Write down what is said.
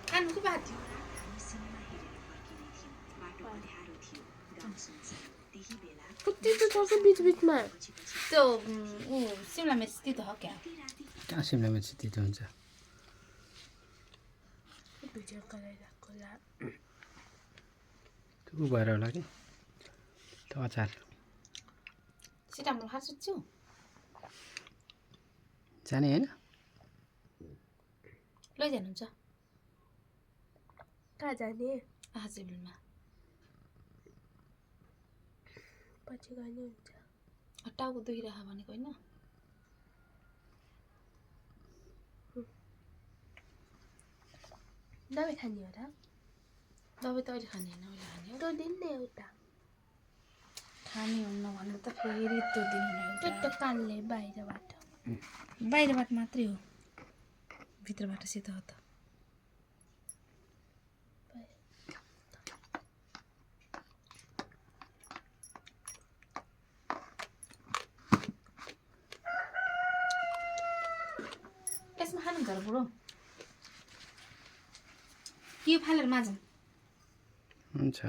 खानुको बात कति त छ बीच बीचमा त्यो सिमला मिर्च तितो हो क्या कहाँ शिमला मिर्च तितो हुन्छ भिडियो गराइरहेको होला त्यो भएर होला कि त्यो अचार सिटामोल खाएको छु जाने होइन लैजानुहुन्छ कहाँ जाने आजबिलमा पछि गर्ने हुन्छ टाउको दुखिरहेको भनेको होइन दबाई खाने हो र दबाई त अहिले खाने होइन अहिले खाने हो त्यो दिन नै एउटा खाने हुन्न भनेर त फेरि त्यो दिन त्यो कानले बाहिरबाट बाहिरबाट मात्रै हो भित्रबाट सेतो हो त यसमा खानु घर बुढो यो फालेर माझौँ हुन्छ